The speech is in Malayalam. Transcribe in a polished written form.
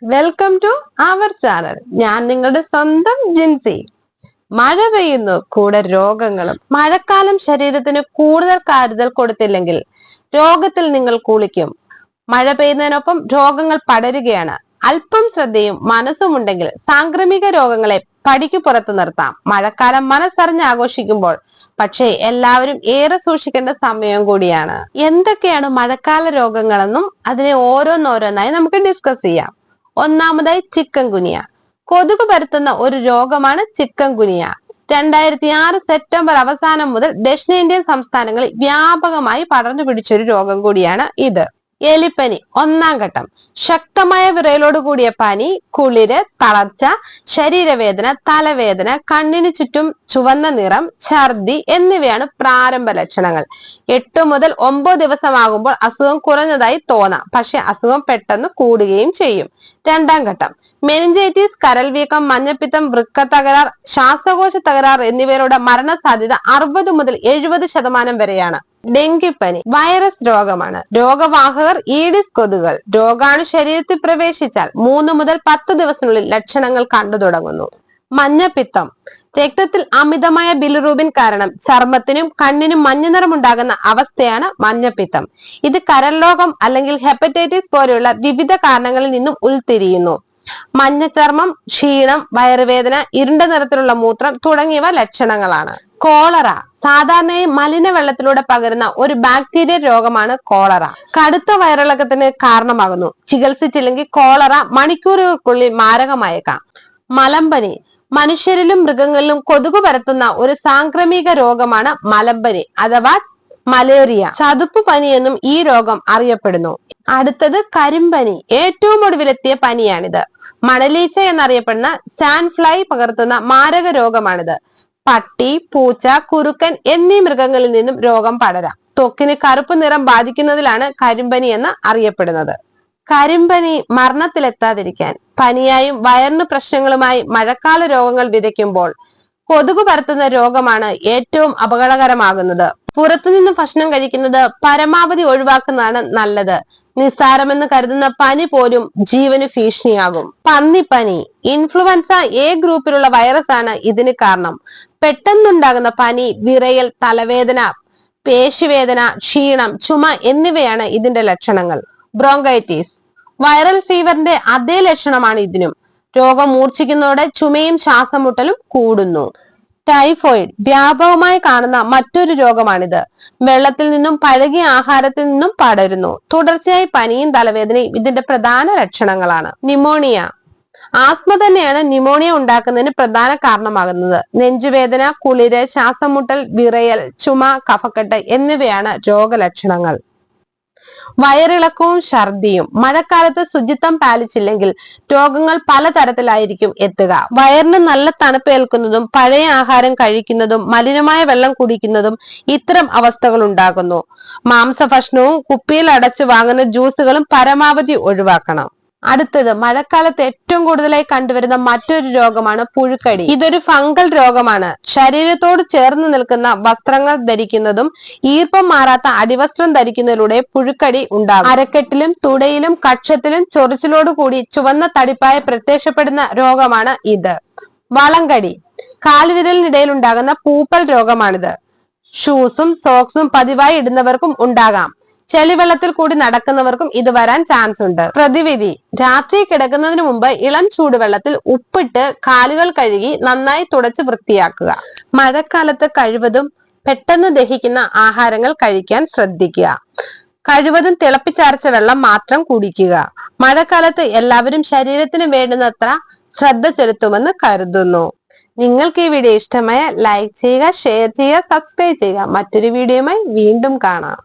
Welcome to our channel. ഞാൻ നിങ്ങളുടെ സ്വന്തം ജിൻസി. മഴ പെയ്യുന്നു, കൂടെ രോഗങ്ങളും. മഴക്കാലം ശരീരത്തിന് കൂടുതൽ കരുതൽ കൊടുത്തില്ലെങ്കിൽ രോഗത്തിൽ നിങ്ങൾ കുളിക്കും. മഴ പെയ്യുന്നതിനൊപ്പം രോഗങ്ങൾ പടരുകയാണ്. അല്പം ശ്രദ്ധയും മനസ്സുമുണ്ടെങ്കിൽ സാംക്രമിക രോഗങ്ങളെ പടിക്ക് പുറത്തു നിർത്താം. മഴക്കാലം മനസ്സറിഞ്ഞ് ആഘോഷിക്കുമ്പോൾ പക്ഷേ എല്ലാവരും ഏറെ സൂക്ഷിക്കേണ്ട സമയം കൂടിയാണ്. എന്തൊക്കെയാണ് മഴക്കാല രോഗങ്ങളെന്നും അതിനെ ഓരോന്നോരോന്നായി നമുക്ക് ഡിസ്കസ് ചെയ്യാം. ഒന്നാമതായി ചിക്കൻ ഗുനിയ. കൊതുക് പരത്തുന്ന ഒരു രോഗമാണ് ചിക്കൻ ഗുനിയ. 2006 സെപ്റ്റംബർ അവസാനം മുതൽ ദക്ഷിണേന്ത്യൻ സംസ്ഥാനങ്ങളിൽ വ്യാപകമായി പടർന്നു പിടിച്ചൊരു രോഗം കൂടിയാണ് ഇത്. എലിപ്പനി ഒന്നാം ഘട്ടം. ശക്തമായ വിറയലോട് കൂടിയ പനി, കുളിര്, തളർച്ച, ശരീരവേദന, തലവേദന, കണ്ണിന് ചുറ്റും ചുവന്ന നിറം, ഛർദി എന്നിവയാണ് പ്രാരംഭ ലക്ഷണങ്ങൾ. 8 മുതൽ 9 ദിവസമാകുമ്പോൾ അസുഖം കുറഞ്ഞതായി തോന്നാം, പക്ഷെ അസുഖം പെട്ടെന്ന് കൂടുകയും ചെയ്യും. രണ്ടാം ഘട്ടം. മെനിഞ്ചൈറ്റിസ്, കരൾ വീക്കം, മഞ്ഞപ്പിത്തം, വൃക്ക തകരാർ, ശ്വാസകോശ തകരാർ എന്നിവയുടെ മരണസാധ്യത 60 മുതൽ 70% വരെയാണ്. ഡെങ്കിപ്പനി വൈറസ് രോഗമാണ്. രോഗവാഹകർ ഈഡിസ് കൊതുകുകൾ. രോഗാണു ശരീരത്തിൽ പ്രവേശിച്ചാൽ 3 മുതൽ 10 ദിവസത്തിനുള്ളിൽ ലക്ഷണങ്ങൾ കണ്ടു തുടങ്ങുന്നു. മഞ്ഞപ്പിത്തം. രക്തത്തിൽ അമിതമായ ബിലിറൂബിൻ കാരണം ചർമ്മത്തിനും കണ്ണിനും മഞ്ഞനിറമുണ്ടാകുന്ന അവസ്ഥയാണ് മഞ്ഞപ്പിത്തം. ഇത് കരൾ രോഗം അല്ലെങ്കിൽ ഹെപ്പറ്റൈറ്റിസ് പോലെയുള്ള വിവിധ കാരണങ്ങളിൽ നിന്നും ഉൾത്തിരിയുന്നു. മഞ്ഞച്ചർമ്മം, ക്ഷീണം, വയറുവേദന, ഇരുണ്ട നിറത്തിലുള്ള മൂത്രം തുടങ്ങിയവ ലക്ഷണങ്ങളാണ്. കോളറ സാധാരണയായി മലിന വെള്ളത്തിലൂടെ പകരുന്ന ഒരു ബാക്ടീരിയൽ രോഗമാണ് കോളറ. കടുത്ത വയറിളക്കത്തിന് കാരണമാകുന്നു. ചികിത്സിച്ചില്ലെങ്കിൽ കോളറ മണിക്കൂറുകൾക്കുള്ളിൽ മാരകമായേക്കാം. മലമ്പനി മനുഷ്യരിലും മൃഗങ്ങളിലും കൊതുക് പരത്തുന്ന ഒരു സാംക്രമിക രോഗമാണ് മലമ്പനി അഥവാ മലേറിയ. ചതുപ്പ് പനി എന്നും ഈ രോഗം അറിയപ്പെടുന്നു. അടുത്തത് കരിമ്പനി. ഏറ്റവും ഒടുവിലെത്തിയ പനിയാണിത്. മണലീച്ച എന്നറിയപ്പെടുന്ന സാൻഡ് ഫ്ലൈ പകർത്തുന്ന മാരക രോഗമാണിത്. പട്ടി, പൂച്ച, കുറുക്കൻ എന്നീ മൃഗങ്ങളിൽ നിന്നും രോഗം പടരാം. ത്വക്കിന് കറുപ്പ് നിറം ബാധിക്കുന്നതിലാണ് കരിമ്പനി എന്ന് അറിയപ്പെടുന്നത്. കരിമ്പനി മരണത്തിലെത്താതിരിക്കാൻ പനിയായും വയറിന് പ്രശ്നങ്ങളുമായി മഴക്കാല രോഗങ്ങൾ വിതയ്ക്കുമ്പോൾ കൊതുക് പരത്തുന്ന രോഗമാണ് ഏറ്റവും അപകടകരമാകുന്നത്. പുറത്തുനിന്ന് ഭക്ഷണം കഴിക്കുന്നത് പരമാവധി ഒഴിവാക്കുന്നതാണ് നല്ലത്. നിസ്സാരമെന്ന് കരുതുന്ന പനി പോലും ജീവന് ഭീഷണിയാകും. പന്നിപ്പനി ഇൻഫ്ലുവൻസ എ ഗ്രൂപ്പിലുള്ള വൈറസ് ആണ് ഇതിന് കാരണം. പെട്ടെന്നുണ്ടാകുന്ന പനി, വിറയൽ, തലവേദന, പേശിവേദന, ക്ഷീണം, ചുമ എന്നിവയാണ് ഇതിന്റെ ലക്ഷണങ്ങൾ. ബ്രോങ്കൈറ്റിസ് വൈറൽ ഫീവറിന്റെ അതേ ലക്ഷണമാണ് ഇതിനും. രോഗം മൂർച്ഛിക്കുന്നതോടെ ചുമയും ശ്വാസമുട്ടലും കൂടുന്നു. ടൈഫോയിഡ് വ്യാപകമായി കാണുന്ന മറ്റൊരു രോഗമാണിത്. വെള്ളത്തിൽ നിന്നും പഴകിയ ആഹാരത്തിൽ നിന്നും പടരുന്നു. തുടർച്ചയായി പനിയും തലവേദനയും ഇതിന്റെ പ്രധാന ലക്ഷണങ്ങളാണ്. ന്യൂമോണിയ ആസ്മ തന്നെയാണ് ന്യൂമോണിയ ഉണ്ടാക്കുന്നതിന് പ്രധാന കാരണമാകുന്നത്. നെഞ്ചുവേദന, കുളിര്, ശ്വാസമുട്ടൽ, വിറയൽ, ചുമ, കഫക്കെട്ട് എന്നിവയാണ് രോഗലക്ഷണങ്ങൾ. വയറിളക്കവും ഛർദിയും. മഴക്കാലത്ത് ശുചിത്വം പാലിച്ചില്ലെങ്കിൽ രോഗങ്ങൾ പലതരത്തിലായിരിക്കും എത്തുക. വയറിന് നല്ല തണുപ്പ് ഏൽക്കുന്നതും പഴയ ആഹാരം കഴിക്കുന്നതും മലിനമായ വെള്ളം കുടിക്കുന്നതും ഇത്തരം അവസ്ഥകൾ ഉണ്ടാകുന്നു. മാംസഭക്ഷണവും കുപ്പിയിൽ അടച്ചു വാങ്ങുന്ന ജ്യൂസുകളും പരമാവധി ഒഴിവാക്കണം. അടുത്തത് മഴക്കാലത്ത് ഏറ്റവും കൂടുതലായി കണ്ടുവരുന്ന മറ്റൊരു രോഗമാണ് പുഴുക്കടി. ഇതൊരു ഫംഗൽ രോഗമാണ്. ശരീരത്തോട് ചേർന്ന് നിൽക്കുന്ന വസ്ത്രങ്ങൾ ധരിക്കുന്നതും ഈർപ്പം മാറാത്ത അടിവസ്ത്രം ധരിക്കുന്നതിലൂടെ പുഴുക്കടി ഉണ്ടാകും. അരക്കെട്ടിലും തുടയിലും കക്ഷത്തിലും ചൊറിച്ചിലോട് കൂടി ചുവന്ന തടിപ്പായി പ്രത്യക്ഷപ്പെടുന്ന രോഗമാണ് ഇത്. വളങ്കടി കാൽവിരലിനിടയിൽ ഉണ്ടാകുന്ന പൂപ്പൽ രോഗമാണിത്. ഷൂസും സോക്സും പതിവായി ഇടുന്നവർക്കും ഉണ്ടാകാം. ചെളിവെള്ളത്തിൽ കൂടി നടക്കുന്നവർക്കും ഇത് വരാൻ ചാൻസ് ഉണ്ട്. പ്രതിവിധി രാത്രി കിടക്കുന്നതിന് മുമ്പ് ഇളം ചൂടുവെള്ളത്തിൽ ഉപ്പിട്ട് കാലുകൾ കഴുകി നന്നായി തുടച്ച് വൃത്തിയാക്കുക. മഴക്കാലത്ത് കഴിവതും പെട്ടെന്ന് ദഹിക്കുന്ന ആഹാരങ്ങൾ കഴിക്കാൻ ശ്രദ്ധിക്കുക. കഴിവതും തിളപ്പിച്ചാർച്ച വെള്ളം മാത്രം കുടിക്കുക. മഴക്കാലത്ത് എല്ലാവരും ശരീരത്തിന് വേണ്ടുന്നത്ര ശ്രദ്ധ ചെലുത്തുമെന്ന് കരുതുന്നു. നിങ്ങൾക്ക് ഈ വീഡിയോ ഇഷ്ടമായ ലൈക്ക് ചെയ്യുക, ഷെയർ ചെയ്യുക, സബ്സ്ക്രൈബ് ചെയ്യുക. മറ്റൊരു വീഡിയോയുമായി വീണ്ടും കാണാം.